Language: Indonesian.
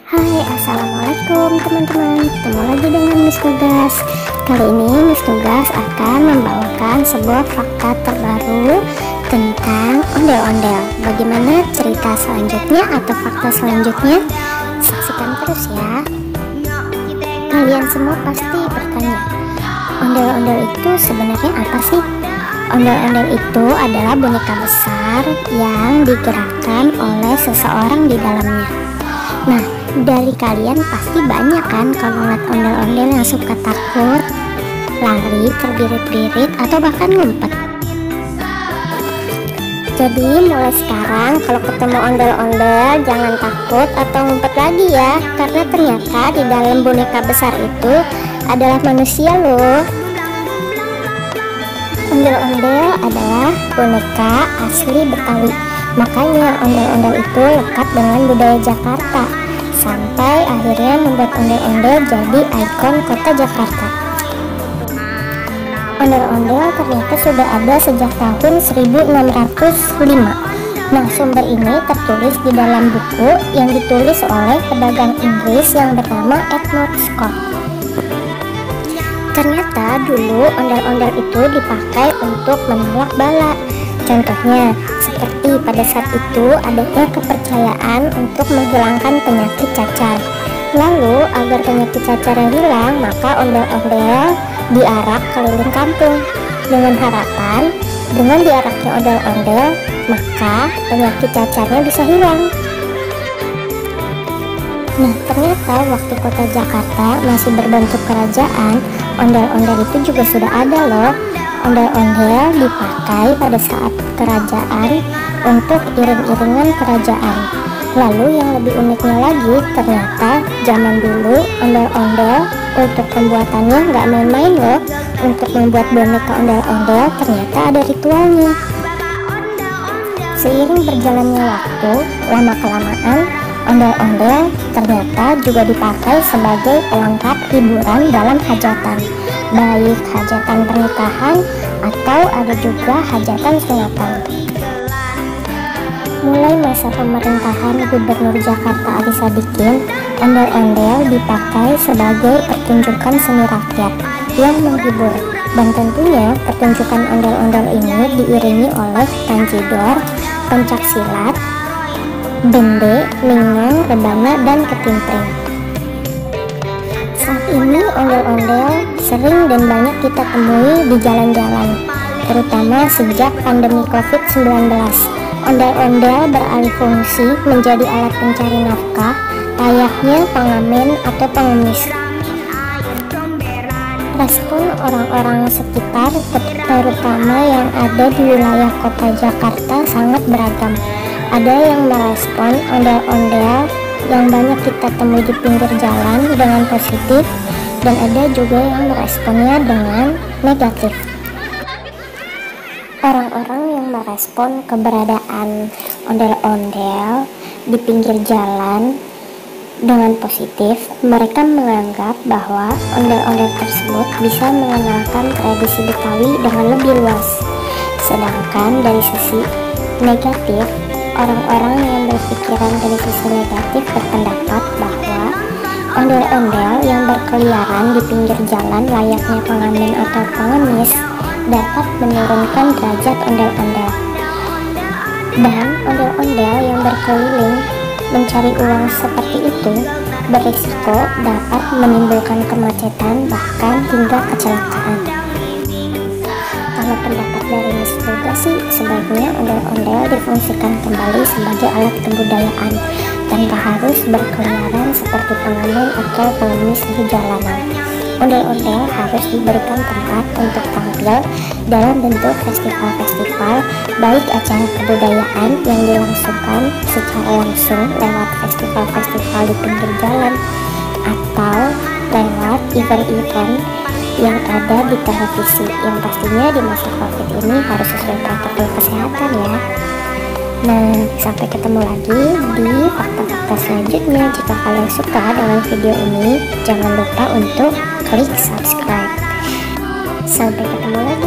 Hai, assalamualaikum teman-teman. Ketemu lagi dengan Miss Tugas. Kali ini Miss Tugas akan membawakan sebuah fakta terbaru tentang ondel-ondel. Bagaimana cerita selanjutnya atau fakta selanjutnya? Saksikan terus ya. Kalian semua pasti bertanya, ondel-ondel itu sebenarnya apa sih? Ondel-ondel itu adalah boneka besar yang digerakkan oleh seseorang di dalamnya. Nah, dari kalian pasti banyak kan kalau ngeliat ondel-ondel yang suka takut, lari, terbirit-birit, atau bahkan ngumpet. Jadi mulai sekarang kalau ketemu ondel-ondel jangan takut atau ngumpet lagi ya, karena ternyata di dalam boneka besar itu adalah manusia loh. Ondel-ondel adalah boneka asli Betawi. Makanya ondel-ondel itu lekat dengan budaya Jakarta, sampai akhirnya membuat ondel-ondel jadi ikon kota Jakarta. Ondel-ondel ternyata sudah ada sejak tahun 1605. Nah, sumber ini tertulis di dalam buku yang ditulis oleh pedagang Inggris yang bernama Edmund Scott. Ternyata dulu ondel-ondel itu dipakai untuk menolak bala. Contohnya, seperti pada saat itu adanya kepercayaan untuk menghilangkan penyakit cacar. Lalu, agar penyakit cacarnya hilang, maka ondel-ondel diarak keliling kampung. Dengan harapan, dengan diaraknya ondel-ondel, maka penyakit cacarnya bisa hilang. Nah, ternyata waktu kota Jakarta masih berbentuk kerajaan, ondel-ondel itu juga sudah ada loh. Ondel-ondel dipakai pada saat kerajaan untuk iring-iringan kerajaan. Lalu yang lebih uniknya lagi, ternyata zaman dulu ondel-ondel untuk pembuatannya nggak main-main loh. Untuk membuat boneka ondel-ondel ternyata ada ritualnya. Seiring berjalannya waktu, lama-kelamaan ondel-ondel ternyata juga dipakai sebagai pelengkap hiburan dalam hajatan, baik hajatan pernikahan atau ada juga hajatan sunatan. Mulai masa pemerintahan Gubernur Jakarta Ali Sadikin, ondel-ondel dipakai sebagai pertunjukan seni rakyat yang menghibur, dan tentunya pertunjukan ondel-ondel ini diiringi oleh tanjidor, pencak silat, bende, linglung, rebana, dan ketimpring. Saat ini ondel-ondel sering dan banyak kita temui di jalan-jalan, terutama sejak pandemi COVID-19. Ondel-ondel beralih fungsi menjadi alat pencari nafkah, layaknya pengamen atau pengemis. Respon orang-orang sekitar, terutama yang ada di wilayah kota Jakarta, sangat beragam. Ada yang merespon ondel-ondel yang banyak kita temui di pinggir jalan dengan positif, dan ada juga yang meresponnya dengan negatif. Orang-orang yang merespon keberadaan ondel-ondel di pinggir jalan dengan positif, mereka menganggap bahwa ondel-ondel tersebut bisa mengenalkan tradisi Betawi dengan lebih luas. Sedangkan dari sisi negatif, orang-orang yang berpikiran dari sisi negatif berpendapat bahwa ondel-ondel yang berkeliaran di pinggir jalan layaknya pengamen atau pengemis dapat menurunkan derajat ondel-ondel. Dan ondel-ondel yang berkeliling mencari uang seperti itu berisiko dapat menimbulkan kemacetan bahkan hingga kecelakaan. Kalau pendapat dari Miss Tugas sih, sebaiknya ondel-ondel difungsikan kembali sebagai alat kebudayaan tanpa harus berkeliaran seperti pengamen atau pengemis di jalanan. Ondel-ondel harus diberikan tempat untuk tampil dalam bentuk festival-festival, baik acara kebudayaan yang dilangsungkan secara langsung lewat festival-festival di pinggir jalan atau lewat event-event yang ada di televisi, yang pastinya di masa COVID ini harus sesuai protokol kesehatan ya. Nah, sampai ketemu lagi di fakta-fakta selanjutnya. Jika kalian suka dengan video ini, jangan lupa untuk klik subscribe. Sampai ketemu lagi.